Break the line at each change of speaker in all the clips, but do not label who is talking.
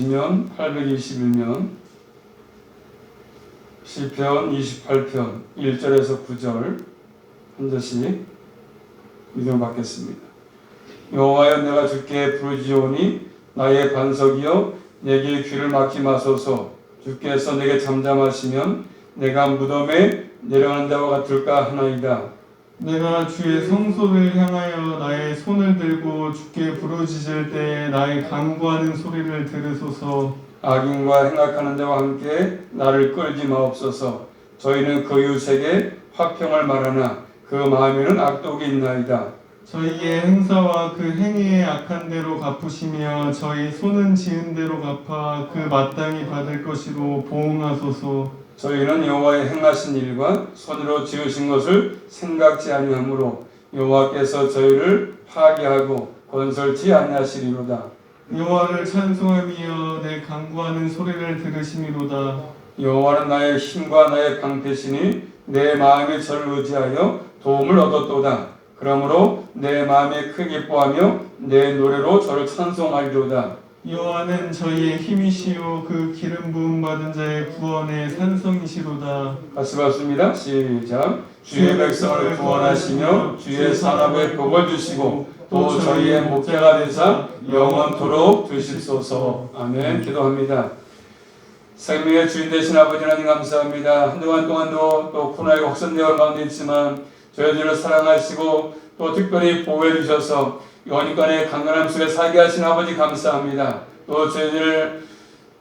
시면 821면 시편 28편 1절에서 9절 한 절씩 읽어 받겠습니다. 여호와여 내가 주께 부르짖으오니 나의 반석이여 내게 귀를 막지 마소서. 주께서 내게 잠잠하시면 내가 무덤에 내려가는 자와 같을까 하나이다.
내가 주의 성소를 향하여 나의 손을 들고 주께 부르짖을 때에 나의 간구하는 소리를 들으소서.
악인과 행악하는 자와 함께 나를 끌지 마옵소서. 저희는 그 이웃에게 화평을 말하나 그 마음에는 악독이 있나이다.
저희의 행사와 그 행위의 악한 대로 갚으시며 저희 손은 지은 대로 갚아 그 마땅히 받을 것으로 보응하소서.
저희는 여호와의 행하신 일과 손으로 지으신 것을 생각지 아니하므로 여호와께서 저희를 파괴하고 건설치 아니하시리로다.
여호와를 찬송하며 내 간구하는 소리를 들으시미로다.
여호와는 나의 힘과 나의 방패시니 내 마음에 저를 의지하여 도움을 얻었도다. 그러므로 내 마음에 크게 기뻐하며 내 노래로 저를 찬송하리로다.
여호와는 저희의 힘이시요 그 기름 부음 받은 자의 구원의 산성이시로다.
같이 봤습니다. 시작. 주의 백성을 구원하시며 주의 산업에 복을 주시고 또 저희의 목자가 되사 영원토록 두시소서. 아멘. 기도합니다. 생명의 주인 되신 아버지 하나님 감사합니다. 한동안 동안도 또 코로나19 확산되어 가운데 있지만 저희들을 사랑하시고 또 특별히 보호해 주셔서 영원간의 강건함 속에 살게 하신 아버지 감사합니다. 또 저희들을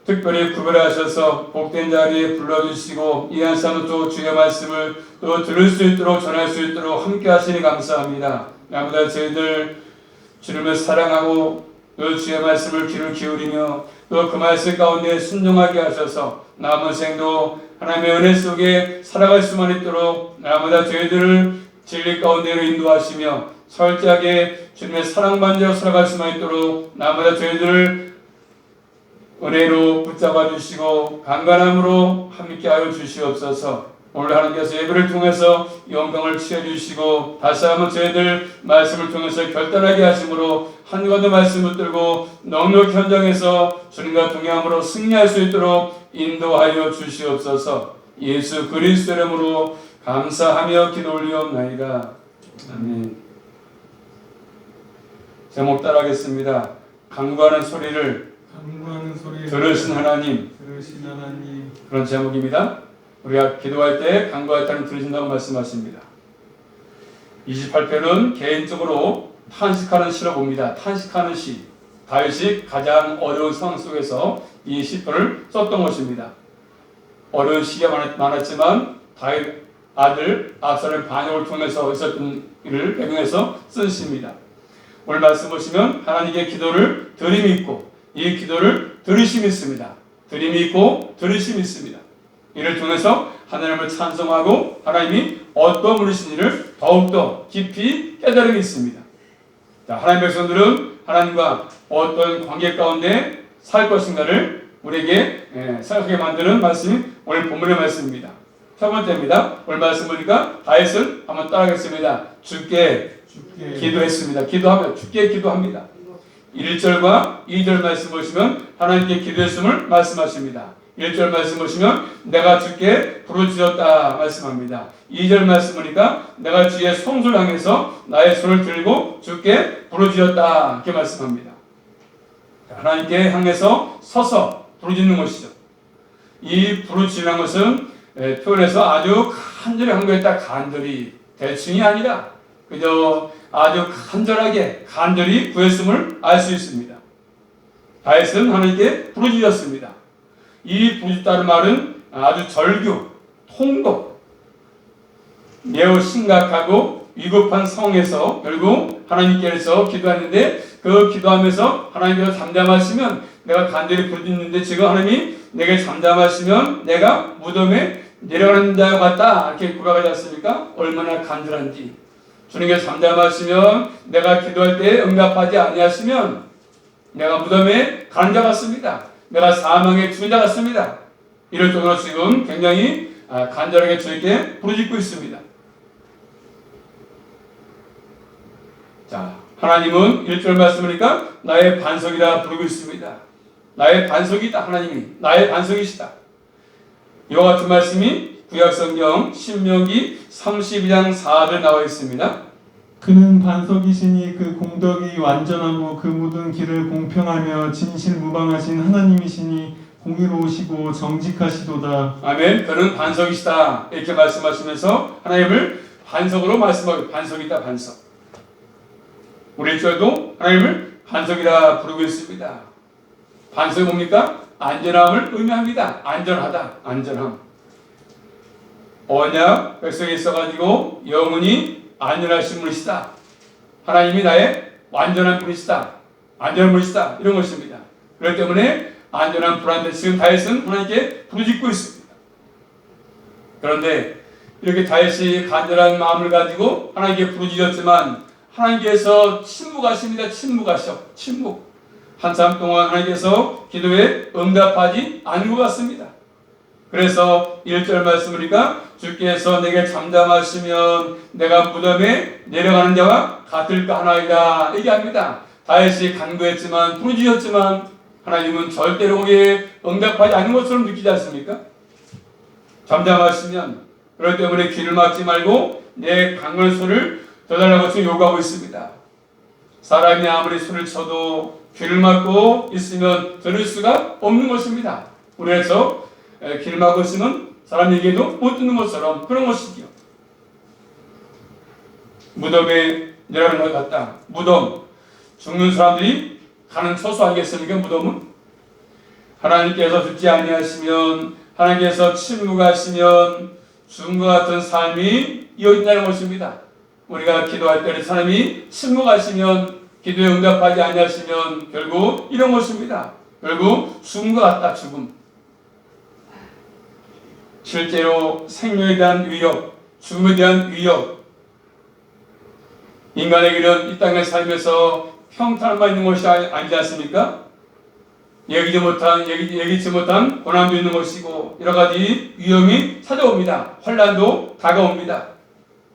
특별히 구별하셔서 복된 자리에 불러주시고 이 한 사람도 또 주의 말씀을 또 들을 수 있도록 전할 수 있도록 함께 하시니 감사합니다. 나보다 저희들 주님을 사랑하고 또 주의 말씀을 귀를 기울이며 또 그 말씀 가운데 순종하게 하셔서 남은 생도 하나님의 은혜 속에 살아갈 수만 있도록 나보다 저희들을 진리 가운데로 인도하시며 철저하게 주님의 사랑받는 자로 살아갈 수만 있도록 나보다 저희들을 은혜로 붙잡아 주시고 강건함으로 함께하여 주시옵소서. 오늘 하나님께서 예배를 통해서 영광을 취해주시고 다시 한번 저희들 말씀을 통해서 결단하게 하심으로 한 가지 말씀 붙들고 넉넉히 현장에서 주님과 동행함으로 승리할 수 있도록 인도하여 주시옵소서. 예수 그리스도 이름으로 감사하며 기도 올리옵나이다. 아멘. 제목 따라하겠습니다. 간구하는 소리를 들으신 하나님. 그런 제목입니다. 우리가 기도할 때 간구할 때는 들으신다고 말씀하십니다. 28편은 개인적으로 탄식하는 시로 봅니다. 탄식하는 시. 다윗이 가장 어려운 상황 속에서 이 시편을 썼던 것입니다. 어려운 시기가 많았지만 다윗 아들 압살롬의 반역을 통해서 있었던 일을 배경해서 쓴 시입니다. 오늘 말씀 보시면 하나님께 기도를 드림이 있고 이 기도를 들으심이 있습니다. 드림이 있고 들으심이 있습니다. 이를 통해서 하나님을 찬송하고 하나님이 어떤 분이신지를 더욱더 깊이 깨달음이 있습니다. 자, 하나님 백성들은 하나님과 어떤 관계 가운데 살 것인가를 우리에게 생각하게 만드는 말씀이 오늘 본문의 말씀입니다. 첫 번째입니다. 오늘 말씀 보니까 다윗은 한번 따라하겠습니다. 주께 기도했습니다. 기도하면 주께 기도합니다. 1절과 2절 말씀 보시면 하나님께 기도했음을 말씀하십니다. 1절 말씀 보시면 내가 주께 부르짖었다 말씀합니다. 2절 말씀 보니까 내가 주의 성소를 향해서 나의 손을 들고 주께 부르짖었다 이렇게 말씀합니다. 하나님께 향해서 서서 부르짖는 것이죠. 이 부르짖는 것은 표현해서 아주 간절히 간구했다. 간절히 대충이 아니라 그저 아주 간절하게 간절히 구했음을 알 수 있습니다. 다윗은 하나님께 부르짖었습니다. 이 부르짖다는 말은 아주 절규, 통곡, 매우 심각하고 위급한 상황에서 결국 하나님께서 기도했는데 그 기도하면서 하나님께서 잠잠하시면 내가 간절히 부르짖는데 지금 하나님이 내게 잠잠하시면 내가 무덤에 내려가는 자와 같다 이렇게 고백하지 않습니까? 얼마나 간절한지. 주님께서 잠잠하시면 내가 기도할 때 응답하지 아니하시면 내가 무덤에 가는 자 같습니다. 내가 사망에 죽은 자 같습니다. 이럴 정도로 지금 굉장히 간절하게 주님께 부르짖고 있습니다. 자, 하나님은 1절 말씀이니까 나의 반석이라 부르고 있습니다. 나의 반석이다. 하나님이 나의 반석이시다. 이와 같은 말씀이 구약성경 신명기 32장 4절에 나와 있습니다.
그는 반석이시니 그 공덕이 완전하고 그 모든 길을 공평하며 진실무방하신 하나님이시니 공의로우시고 정직하시도다.
아멘. 그는 반석이시다. 이렇게 말씀하시면서 하나님을 반석으로 말씀하고 반석이다. 반석. 우리 교회도 하나님을 반석이라 부르고 있습니다. 반석이 뭡니까? 안전함을 의미합니다. 안전하다. 안전함. 언약 백성에 있어가지고 영원히 안전하신 분이시다. 하나님이 나의 완전한 분이시다. 안전한 분이시다. 이런 것입니다. 그렇기 때문에 안전한 불안데 지금 다윗은 하나님께 부르짖고 있습니다. 그런데 이렇게 다윗이 간절한 마음을 가지고 하나님께 부르짖었지만 하나님께서 침묵하십니다. 침묵. 한참 동안 하나님께서 기도에 응답하지 않은 것 같습니다. 그래서 1절 말씀이니까 주께서 내게 잠잠하시면 내가 무덤에 내려가는 자와 같을까 하나이다 얘기합니다. 다윗이 간구했지만 부르짖었지만 하나님은 절대로 거기에 응답하지 않는 것처럼 느끼지 않습니까? 잠잠하시면 그렇기 때문에 귀를 막지 말고 내 강한 소리를 들어달라고 지금 요구하고 있습니다. 사람이 아무리 소리를 쳐도 귀를 막고 있으면 들을 수가 없는 것입니다. 그래서 귀를 막고 있으면 사람 얘기도 못 듣는 것처럼 그런 것이지요. 무덤에 내려가는 것 같다. 무덤. 죽는 사람들이 가는 처소 아니겠습니까? 무덤은. 하나님께서 듣지 아니하시면 하나님께서 침묵하시면 죽음과 같은 삶이 이어진다는 것입니다. 우리가 기도할 때 사람이 침묵하시면 기도에 응답하지 아니하시면 결국 이런 것입니다. 결국 죽음과 같다. 죽음. 실제로 생명에 대한 위협, 죽음에 대한 위협, 인간에게는 이 땅에 살면서 평탄만 있는 것이 아니지 않습니까? 예기치 못한 고난도 있는 것이고 여러 가지 위험이 찾아옵니다. 환난도 다가옵니다.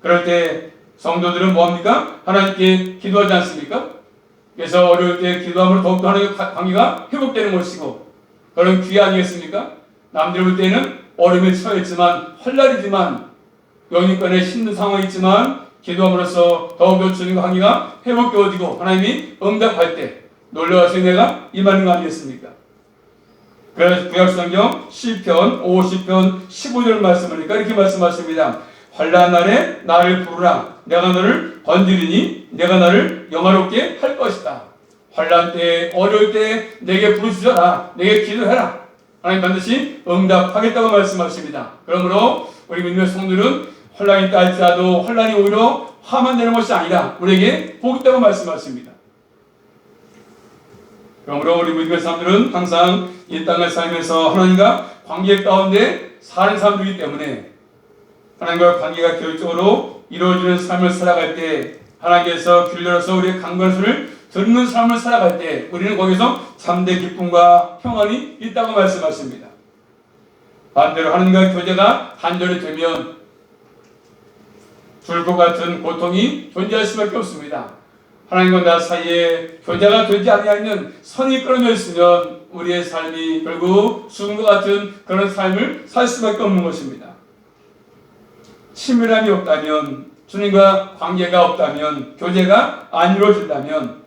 그럴 때 성도들은 뭐합니까? 하나님께 기도하지 않습니까? 그래서 어려울 때 기도함으로 더욱더 하나님의 관계가 회복되는 것이고 그런 기회 아니겠습니까? 남들 볼 때는 어려움에 처했지만 환난이지만 영육간에 힘든 상황이 있지만 기도함으로써 더욱더 주님과 관계가 회복되어지고 하나님이 응답할 때 놀라워서 내가 임하는 거 아니겠습니까? 그래서 구약성경 시편 50편 15절 말씀하니까 이렇게 말씀하십니다. 환난 날에 나를 부르라. 내가 너를 건드리니 내가 나를 영화롭게 할 것이다. 환난 때 어려울 때 내게 부르짖어라. 내게 기도해라. 하나님 반드시 응답하겠다고 말씀하십니다. 그러므로 우리 믿는 성도들은 환난이 있다 할지라도 환난이 오히려 화만 되는 것이 아니라 우리에게 복이 있다고 말씀하십니다. 그러므로 우리 믿는 사람들은 항상 이 땅을 살면서 하나님과 관계 가운데 사는 사람들이기 때문에 하나님과 관계가 결정적으로 이루어지는 삶을 살아갈 때 하나님께서 길 열어서 우리의 간구하는 소리를 듣는 삶을 살아갈 때 우리는 거기서 참된 기쁨과 평안이 있다고 말씀하십니다. 반대로 하나님과 교제가 단절이 되면 불꽃 같은 고통이 존재할 수밖에 없습니다. 하나님과 나 사이에 교제가 되지 아니하는 선이 끊어져 있으면 우리의 삶이 결국 죽음과 같은 그런 삶을 살 수밖에 없는 것입니다. 친밀함이 없다면 주님과 관계가 없다면 교제가 안 이루어진다면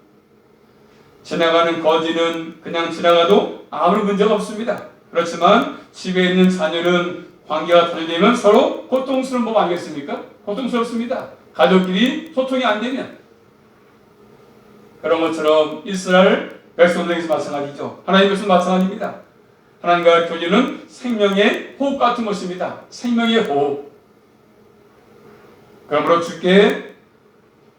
지나가는 거지는 그냥 지나가도 아무런 문제가 없습니다. 그렇지만 집에 있는 자녀는 관계가 단절되면 서로 고통스러운 법 아니겠습니까? 고통스럽습니다. 가족끼리 소통이 안 되면 그런 것처럼 이스라엘 백성들에게서 마찬가지죠. 하나님께서 마찬가지입니다. 하나님과 교제는 생명의 호흡 같은 것입니다. 생명의 호흡. 그러므로 주께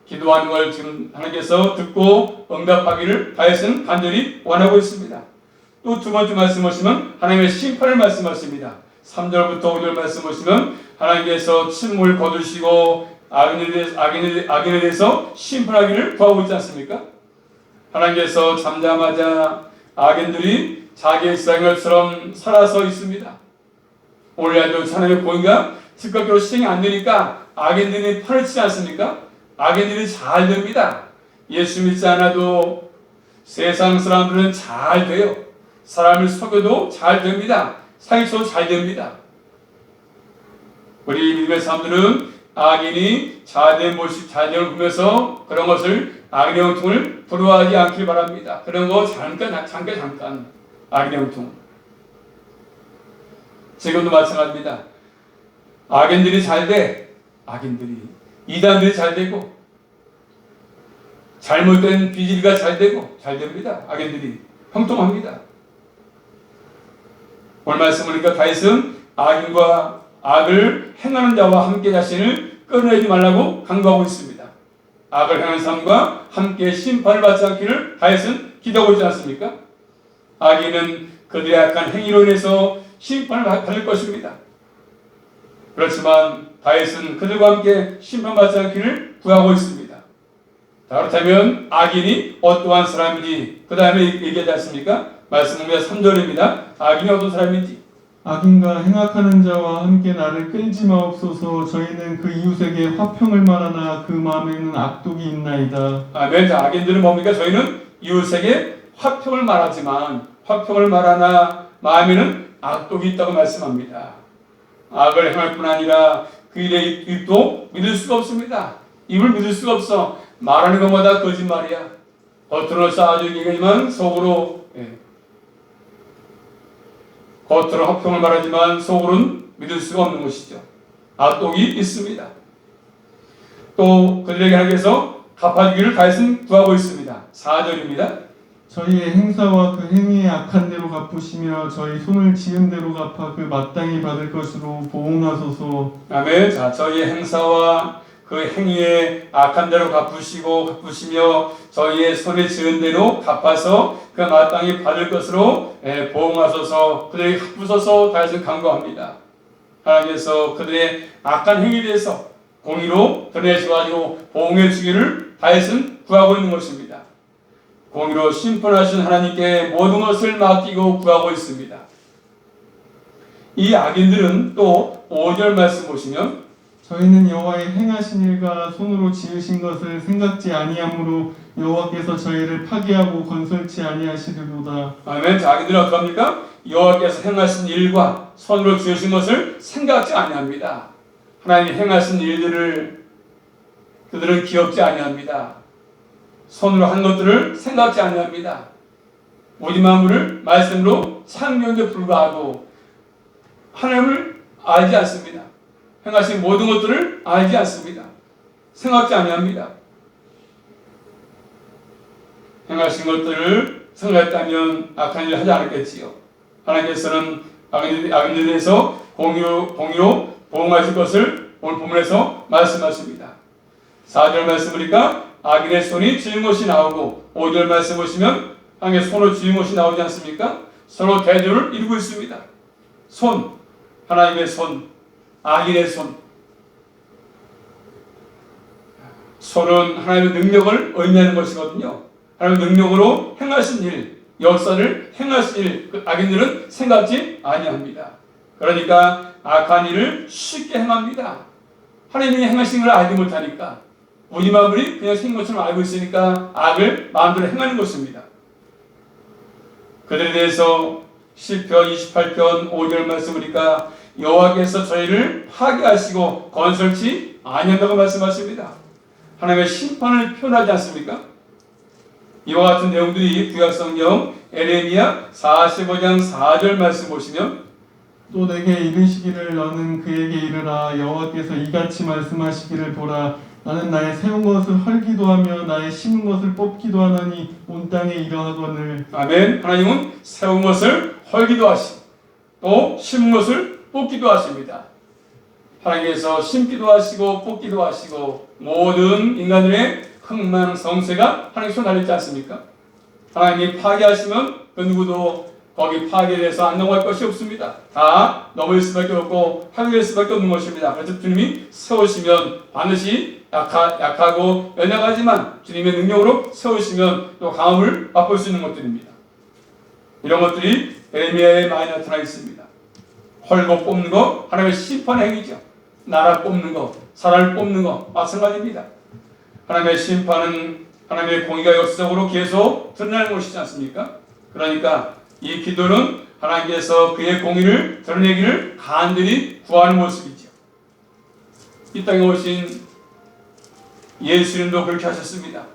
기도하는 걸 지금 하나님께서 듣고 응답하기를 다윗은 간절히 원하고 있습니다. 또 두 번째 말씀하시면 하나님의 심판을 말씀하십니다. 3절부터 5절 말씀하시면 하나님께서 침묵을 거두시고 악인에 대해서 심판하기를 구하고 있지 않습니까? 하나님께서 잠잠하자 악인들이 자기의 생활처럼 살아서 있습니다. 오늘날도 하나님의 공의가 즉각적으로 실행이 안 되니까 악인들이 판을 치지 않습니까? 악인들이 잘 됩니다. 예수 믿지 않아도 세상 사람들은 잘 돼요. 사람을 속여도 잘 됩니다. 사기쳐도 잘 됩니다. 우리 믿음의 사람들은 악인이 자녀를 보면서 그런 것을 악인의 형통을 부러워하지 않길 바랍니다. 그런 거 잠깐 악인의 형통. 지금도 마찬가지입니다. 악인들이 잘 돼. 악인들이 이단들이 잘 되고 잘못된 비질이가 잘 되고 잘 됩니다. 악인들이 형통합니다. 오늘 말씀 보니까 다윗은 악인과 악을 행하는 자와 함께 자신을 끊어내지 말라고 강구하고 있습니다. 악을 행하는 사람과 함께 심판을 받지 않기를 다윗은 기도하고 있지 않습니까? 악인은 그들의 악한 행위로 인해서 심판을 받을 것입니다. 그렇지만 다윗은 그들과 함께 심판받지 않기를 구하고 있습니다. 자, 그렇다면 악인이 어떠한 사람인지 그 다음에 얘기하지 않습니까? 말씀입니다. 3절입니다. 악인이 어떤 사람인지.
악인과 행악하는 자와 함께 나를 끌지 마옵소서. 저희는 그 이웃에게 화평을 말하나 그 마음에는 악독이 있나이다.
아멘. 자, 악인들은 뭡니까? 저희는 이웃에게 화평을 말하지만 화평을 말하나 마음에는 악독이 있다고 말씀합니다. 악을 행할 뿐 아니라 그 일의 입도 믿을 수가 없습니다. 입을 믿을 수가 없어. 말하는 것마다 거짓말이야. 겉으로 쌓아주는 얘기지만 속으로 겉으로 화평을 말하지만 속으로는 믿을 수가 없는 것이죠. 악독이 있습니다. 또 그들에게 하나님께서 갚아주기를 다윗은 구하고 있습니다. 4절입니다.
저희의 행사와 그 행위의 악한 대로 갚으시며 저희 손을 지은 대로 갚아 그 마땅히 받을 것으로 보응하소서.
아멘. 자, 저희의 행사와 그 행위의 악한 대로 갚으시며 저희의 손에 지은 대로 갚아서 그 마땅히 받을 것으로 보응하소서. 그들에게 갚으소서 다윗은 간구합니다. 하나님께서 그들의 악한 행위에 대해서 공의로 드러내셔가지고 보응해 주기를 다윗은 구하고 있는 것입니다. 공의로 심판하신 하나님께 모든 것을 맡기고 구하고 있습니다. 이 악인들은 또 5절 말씀 보시면
저희는 여호와의 행하신 일과 손으로 지으신 것을 생각지 아니하므로 여호와께서 저희를 파괴하고 건설치 아니하시리로다.
아멘. 자, 악인들은 어떡합니까? 여호와께서 행하신 일과 손으로 지으신 것을 생각지 아니합니다. 하나님이 행하신 일들을 그들은 기억지 아니합니다. 손으로 한 것들을 생각지 아니합니다. 우리 만물을 말씀으로 창조한데 불구하고 하나님을 알지 않습니다. 행하신 모든 것들을 알지 않습니다. 생각지 아니합니다. 행하신 것들을 생각했다면 악한 일을 하지 않았겠지요. 하나님께서는 악인들에 대해서 공의로 보응하실 것을 오늘 본문에서 말씀하십니다. 4절 말씀 보니까 악인의 손이 지은 것이 나오고 5절 말씀 보시면 악인의 손으로 지은 것이 나오지 않습니까? 서로 대조를 이루고 있습니다. 손, 하나님의 손, 악인의 손. 손은 하나님의 능력을 의미하는 것이거든요. 하나님의 능력으로 행하신 일, 역사를 행하신 일, 그 악인들은 생각지 아니합니다. 그러니까 악한 일을 쉽게 행합니다. 하나님이 행하신 걸 알지 못하니까 우리 마음이 그냥 생긴 것처럼 알고 있으니까 악을 마음대로 행하는 것입니다. 그들에 대해서 시편 28편 5절 말씀 보니까 여호와께서 저희를 파괴하시고 건설치 아니한다고 말씀하십니다. 하나님의 심판을 표현하지 않습니까? 이와 같은 내용들이 구약성경 에레미야 45장 4절 말씀 보시면
또 내게 이르시기를 너는 그에게 이르라 여호와께서 이같이 말씀하시기를 보라 나는 나의 세운 것을 헐기도 하며 나의 심은 것을 뽑기도 하나니 온 땅에 이러하거늘.
아멘. 하나님은 세운 것을 헐기도 하시고 또 심은 것을 뽑기도 하십니다. 하나님께서 심기도 하시고 뽑기도 하시고 모든 인간들의 흥망성쇠가 하나님 손 달렸지 않습니까? 하나님이 파괴하시면 그 누구도 거기 파괴돼서 안 넘어갈 것이 없습니다. 다 넘어질 수밖에 없고 파괴될 수밖에 없는 것입니다. 그래서 주님이 세우시면 반드시 약하고 연약하지만 주님의 능력으로 세우시면 또 강함을 맛볼 수 있는 것들입니다. 이런 것들이 에레미야에 많이 나타나 있습니다. 헐고 뽑는 거 하나님의 심판의 행위죠. 나라 뽑는 거, 사람을 뽑는 거 마찬가지입니다. 하나님의 심판은 하나님의 공의가 역사적으로 계속 드러나는 것이지 않습니까? 그러니까 이 기도는 하나님께서 그의 공의를 드러내기를 간절히 구하는 모습이죠. 이 땅에 오신 예수님도 그렇게 하셨습니다.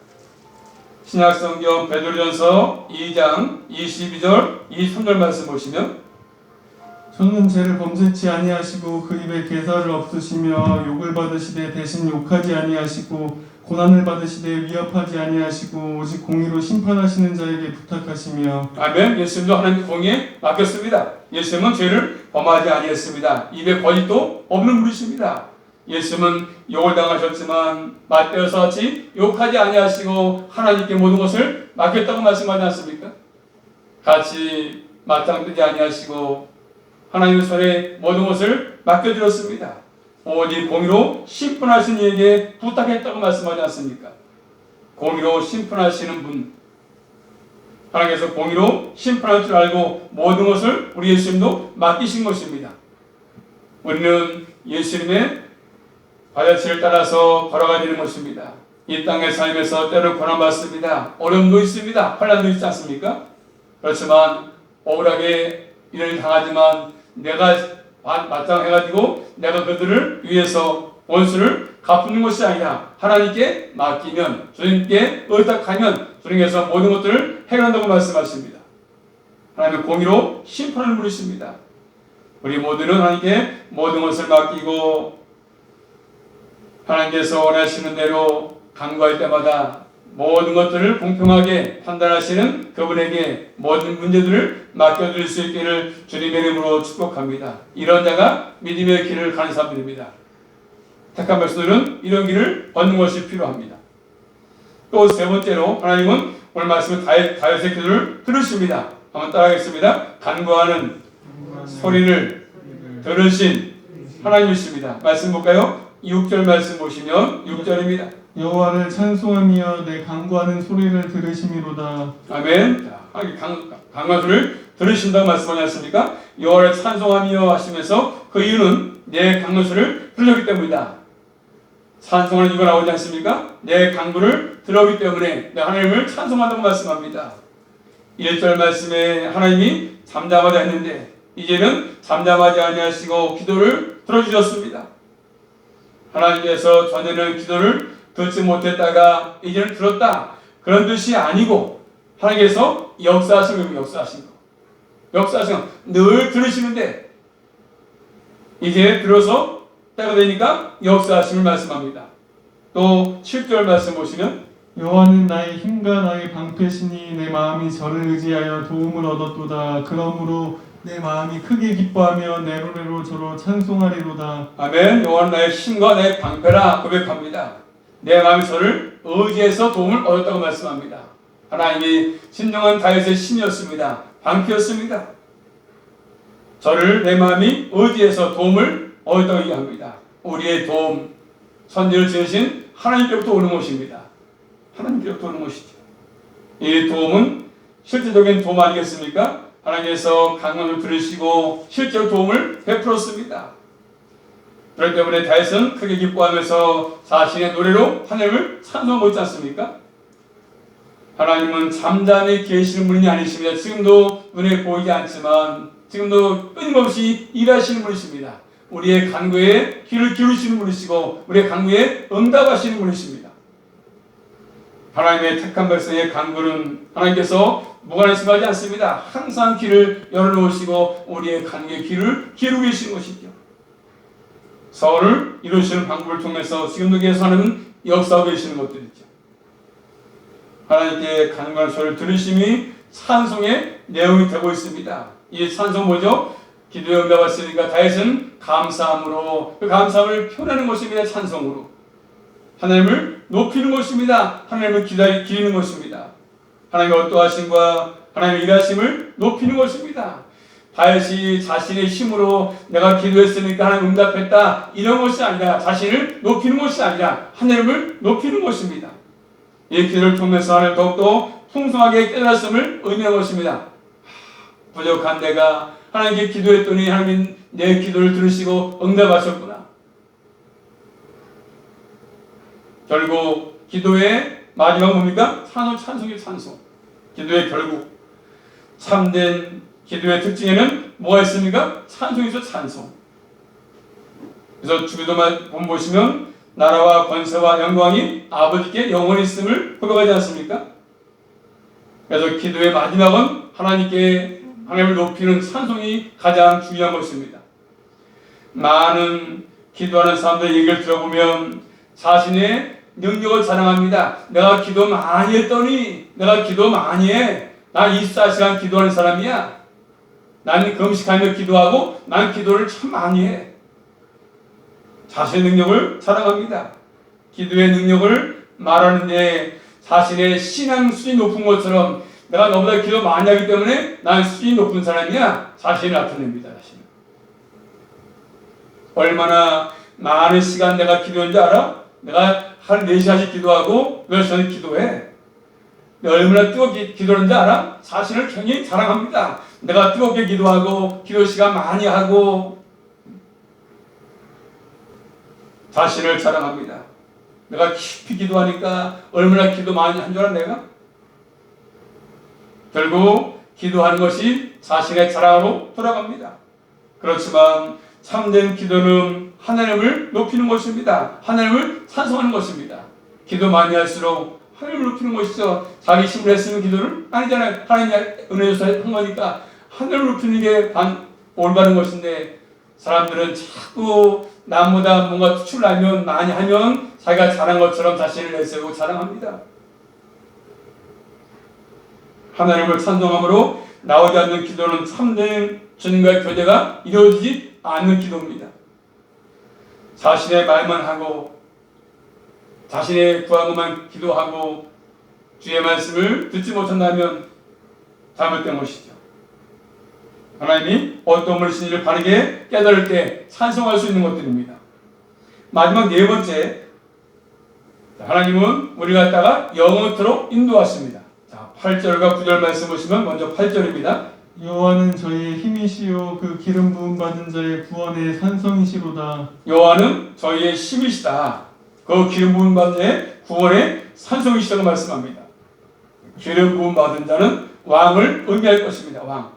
신약성경 베드로전서 2장 22절 23절 말씀 보시면
저는 죄를 범죄치 아니하시고 그 입에 개사를 없으시며 욕을 받으시되 대신 욕하지 아니하시고 고난을 받으시되 위협하지 아니하시고 오직 공의로 심판하시는 자에게 부탁하시며.
아멘. 예수님도 하나님 공의에 맡겼습니다. 예수님은 죄를 범하지 아니했습니다. 입에 거짓도 없는 분이십니다. 예수님은 욕을 당하셨지만 맞대어서 같이 욕하지 아니하시고 하나님께 모든 것을 맡겼다고 말씀하지 않습니까? 같이 맞짱뜨지 아니하시고 하나님의 손에 모든 것을 맡겨드렸습니다. 오직 공의로 심판하신 이에게 부탁했다고 말씀하지 않습니까? 공의로 심판하시는 분, 하나님께서 공의로 심판할 줄 알고 모든 것을 우리 예수님도 맡기신 것입니다. 우리는 예수님의 발자취를 따라서 걸어가야 되는 것입니다. 이 땅의 삶에서 때로 고난받습니다. 어려움도 있습니다. 환난도 있지 않습니까? 그렇지만 억울하게 이를 당하지만 내가 마땅해가지고 내가 그들을 위해서 원수를 갚는 것이 아니라 하나님께 맡기면, 주님께 의탁하면 주님께서 모든 것들을 해결한다고 말씀하십니다. 하나님의 공의로 심판을 부리십니다. 우리 모두는 하나님께 모든 것을 맡기고 하나님께서 원하시는 대로 간구할 때마다 모든 것들을 공평하게 판단하시는 그분에게 모든 문제들을 맡겨드릴 수 있기를 주님의 이름으로 축복합니다. 이런 자가 믿음의 길을 가는 사람들입니다. 택한 백성들은 이런 길을 걷는 것이 필요합니다. 또 세 번째로 하나님은 오늘 말씀은 다윗의 기도를 들으십니다. 한번 따라하겠습니다. 간구하는 소리를 들으신 하나님이십니다. 말씀 볼까요? 6절 말씀 보시면 6절입니다.
여호와를 찬송하며 내 간구하는 소리를 들으심이로다.
아멘. 강한 소리를 들으신다고 말씀하지 않습니까? 여호와를 찬송하며 하시면서 그 이유는 내 강한 소리를 들었기 때문이다. 찬송하는 이유가 나오지 않습니까? 내 간구를 들었기 때문에 내 하나님을 찬송한다고 말씀합니다. 1절 말씀에 하나님이 잠잠하지 않는데 이제는 잠잠하지 아니하시고 기도를 들어주셨습니다. 하나님께서 전에는 기도를 듣지 못했다가 이제는 들었다, 그런 뜻이 아니고 하나님께서 역사하신 거, 역사하신 거 늘 들으시는데 이제 들어서 때가 되니까 역사하심을 말씀합니다. 또 7절 말씀 보시면
여호와는 나의 힘과 나의 방패시니 내 마음이 저를 의지하여 도움을 얻었도다. 그러므로 내 마음이 크게 기뻐하며 내 노래로 저로 찬송하리로다.
아멘. 여호와는 나의 힘과 나의 방패라 고백합니다. 내 마음이 저를 의지해서 도움을 얻었다고 말씀합니다. 하나님이 진정한 다윗의 힘이었습니다. 방패였습니다. 저를 내 마음이 의지해서 도움을 얻었다고 얘기합니다. 우리의 도움, 선지를 지으신 하나님께부터 오는 것입니다. 하나님께부터 오는 것이죠. 이 도움은 실제적인 도움 아니겠습니까? 하나님께서 강함을 들으시고 실제로 도움을 베풀었습니다. 그렇기 때문에 다윗은 크게 기뻐하면서 자신의 노래로 하나님을 찬송하고 있지 않습니까? 하나님은 잠잠히 계시는 분이 아니십니다. 지금도 눈에 보이지 않지만 지금도 끊임없이 일하시는 분이십니다. 우리의 간구에 귀를 기울이시는 분이시고 우리의 간구에 응답하시는 분이십니다. 하나님의 택한 백성의 간구는 하나님께서 무관심하지 않습니다. 항상 귀를 열어놓으시고 우리의 간구에 귀를 기울이고 계시는 것이죠. 서울을 이루시는 방법을 통해서 지금도 계속 하나님은 역사하고 계시는 것들이죠. 하나님께 간구하는 소리를 들으심이 찬송의 내용이 되고 있습니다. 이 찬송 뭐죠? 기도에 응답했으니까 다윗은 감사함으로 그 감사함을 표현하는 것입니다. 찬송으로 하나님을 높이는 것입니다. 하나님을 기리는 것입니다. 하나님의 어떠하심과 하나님의 일하심을 높이는 것입니다. 다윗이 자신의 힘으로 내가 기도했으니까 하나님 응답했다 이런 것이 아니라 자신을 높이는 것이 아니라 하나님을 높이는 것입니다. 이 기도를 통해서 하나님 더욱더 풍성하게 깨달았음을 의미하는 것입니다. 부족한 내가 하나님께 기도했더니 하나님 내 기도를 들으시고 응답하셨구나. 결국 기도의 마지막 뭡니까? 찬송의 찬송. 기도의 결국 참된 기도의 특징에는 뭐가 있습니까? 찬송이죠, 찬송. 그래서 주기도만 보시면 나라와 권세와 영광이 아버지께 영원히 있음을 고백하지 않습니까? 그래서 기도의 마지막은 하나님을 높이는 찬송이 가장 중요한 것입니다. 많은 기도하는 사람들의 얘기를 들어보면 자신의 능력을 자랑합니다. 내가 기도 많이 했더니, 내가 기도 많이 해. 난 24시간 기도하는 사람이야. 나는 금식하며 기도하고 난 기도를 참 많이 해. 자신의 능력을 자랑합니다. 기도의 능력을 말하는데 자신의 신앙 수준이 높은 것처럼 내가 너보다 기도 많이 하기 때문에 난 수준이 높은 사람이야. 자신을 나타냅니다. 자신을. 얼마나 많은 시간 내가 기도했는지 알아? 내가 한 4시간씩 기도하고 몇 시간씩 기도해. 내가 얼마나 뜨겁게 기도하는지 알아? 자신을 굉장히 자랑합니다. 내가 뜨겁게 기도하고 기도 시간 많이 하고 자신을 자랑합니다. 내가 깊이 기도하니까 얼마나 기도 많이 한 줄 알아 내가? 결국 기도하는 것이 자신의 자랑으로 돌아갑니다. 그렇지만 참된 기도는 하나님을 높이는 것입니다. 하나님을 찬송하는 것입니다. 기도 많이 할수록 하나님을 높이는 것이죠. 자기 힘을 했으면 기도를 아니잖아요. 하나님이 은혜 줘서 한 거니까 하나님을 높이는 게 올바른 것인데 사람들은 자꾸 남보다 뭔가 특출나면 많이 하면 자기가 잘한 것처럼 자신을 내세우고 자랑합니다. 하나님을 찬송함으로 나오지 않는 기도는 참된 주님과의 교제가 이루어지지 않는 기도입니다. 자신의 말만 하고 자신의 구한 것만 기도하고 주의 말씀을 듣지 못한다면 잘못된 것이죠. 하나님이 어떤 분이신지를 바르게 깨달을 때 찬송할 수 있는 것들입니다. 마지막 4번째, 하나님은 우리 갖다가 영원토록 인도하십니다. 자, 8절과 9절 말씀 보시면 먼저 8절입니다.
여호와는 저희의 힘이시요 그 기름 부음 받은 자의 구원의 산성이시로다.
여호와는 저희의 힘이시다. 그 기름 부음 받은 자의 구원의 산성이시다고 말씀합니다. 기름 부음 받은 자는 왕을 의미할 것입니다. 왕.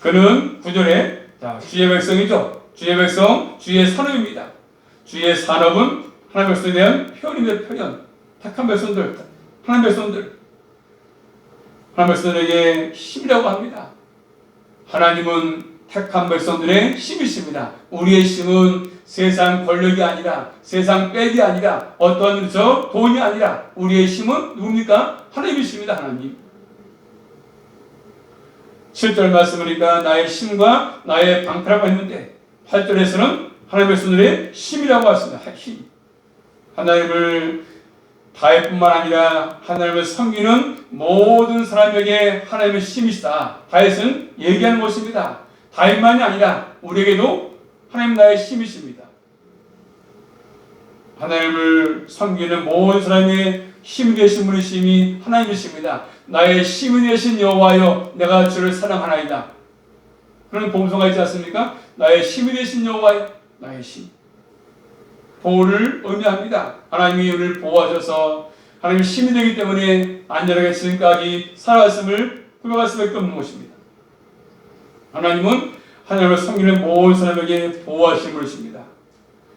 그는 9절에 주의 백성이죠. 주의 백성, 주의 산업입니다. 주의 산업은 하나님 백성에 대한 표현입니다. 표현. 택한 백성들, 하나님 백성들. 하나님 백성들에게 힘이라고 합니다. 하나님은 택한 백성들의 힘이십니다. 우리의 힘은 세상 권력이 아니라, 세상 빽이 아니라, 어떤 돈이 아니라, 우리의 힘은 누굽니까? 하나님이십니다. 하나님. 7절 말씀이니까 나의 힘과 나의 방패라고 했는데 8절에서는 하나님의 백성들의 힘이라고 하십니다. 힘. 하나님을 다윗뿐만 아니라 하나님을 섬기는 모든 사람에게 하나님의 힘이시다. 다윗은 얘기하는 것입니다. 다윗만이 아니라 우리에게도 하나님 나의 힘이십니다. 하나님을 섬기는 모든 사람의 힘이 되신 분이심이 하나님이십니다. 나의 힘이 되신 여호와여 내가 주를 사랑하나이다. 그런 봉송가 있지 않습니까? 나의 힘이 되신 여호와여 나의 힘. 보호를 의미합니다. 하나님이 우리를 보호하셔서 하나님이 힘이 되기 때문에 안전하게 지금까지 살아왔음을 고백할 수밖에 없는 것입니다. 하나님은 하나님을 섬기는 모든 사람에게 보호하신 분이십니다.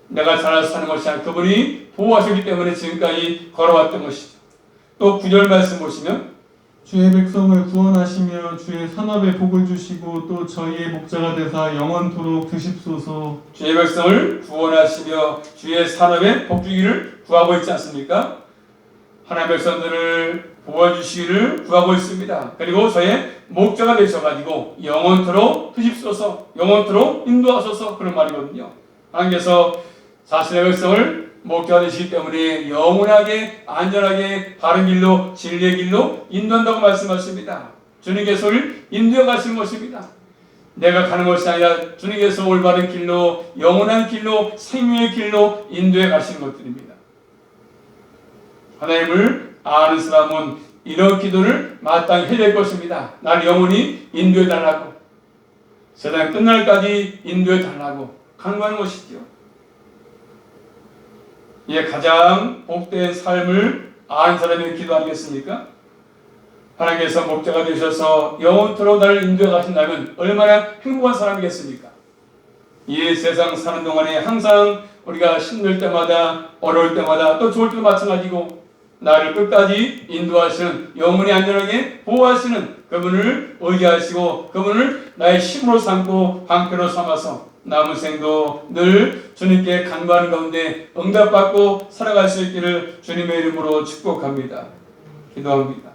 내가 잘해서 사는 것이 아니라 그분이 보호하셨기 때문에 지금까지 걸어왔던 것이죠. 또 9절 말씀 보시면
주의 백성을 구원하시며 주의 산업에 복을 주시고 또 저희의 목자가 되사 영원토록 드십소서.
주의 백성을 구원하시며 주의 산업에 복 주기를 구하고 있지 않습니까? 하나님의 백성들을 보호해주시기를 구하고 있습니다. 그리고 저의 목자가 되셔가지고 영원토록 드십소서, 영원토록 인도하소서 그런 말이거든요. 하나님께서 자신의 백성을 목자가 되시기 때문에 영원하게 안전하게 바른 길로 진리의 길로 인도한다고 말씀하십니다. 주님께서 우리를 인도해 가시는 것입니다. 내가 가는 것이 아니라 주님께서 올바른 길로 영원한 길로 생명의 길로 인도해 가시는 것들입니다. 하나님을 아는 사람은 이런 기도를 마땅히 해야 될 것입니다. 나를 영원히 인도해 달라고, 세상 끝날까지 인도해 달라고 간구하는 것이죠. 이게 가장 복된 삶을 아는 사람의 기도 아니겠습니까? 하나님께서 목자가 되셔서 영원토록 나를 인도해 가신다면 얼마나 행복한 사람이겠습니까? 이 세상 사는 동안에 항상 우리가 힘들 때마다, 어려울 때마다, 또 좋을 때도 마찬가지고 나를 끝까지 인도하시는, 영원히 안전하게 보호하시는 그분을 의지하시고 그분을 나의 힘으로 삼고 방패로 삼아서 남은 생도 늘 주님께 간구하는 가운데 응답받고 살아갈 수 있기를 주님의 이름으로 축복합니다. 기도합니다.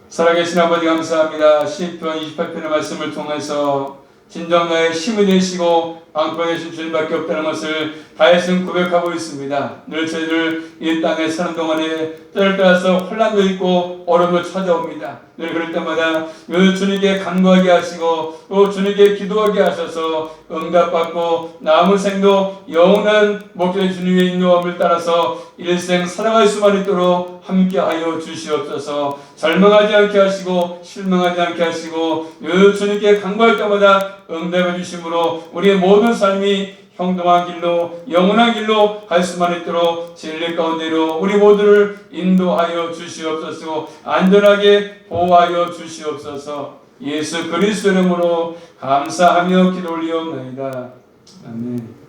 살아계신 아버지 감사합니다. 시편 28편의 말씀을 통해서 진정 나의 힘이 되시고 방패 되신 주님밖에 없다는 것을 다해서 고백하고 있습니다. 늘 저희들 이 땅에 사는 동안에 때를 따라서 혼란도 있고 어려움도 찾아옵니다. 늘 그럴 때마다 늘 주님께 간구하게 하시고 또 주님께 기도하게 하셔서 응답받고 남은 생도 영원한 목적의 주님의 인도함을 따라서 일생 살아갈 수만 있도록 함께하여 주시옵소서. 절망하지 않게 하시고 실망하지 않게 하시고 늘 주님께 간구할 때마다 응답해 주심으로 우리의 모든 삶이 형통한 길로 영원한 길로 갈 수만 있도록 진리 가운데로 우리 모두를 인도하여 주시옵소서. 안전하게 보호하여 주시옵소서. 예수 그리스도 이름으로 감사하며 기도 올리옵나이다. 아멘.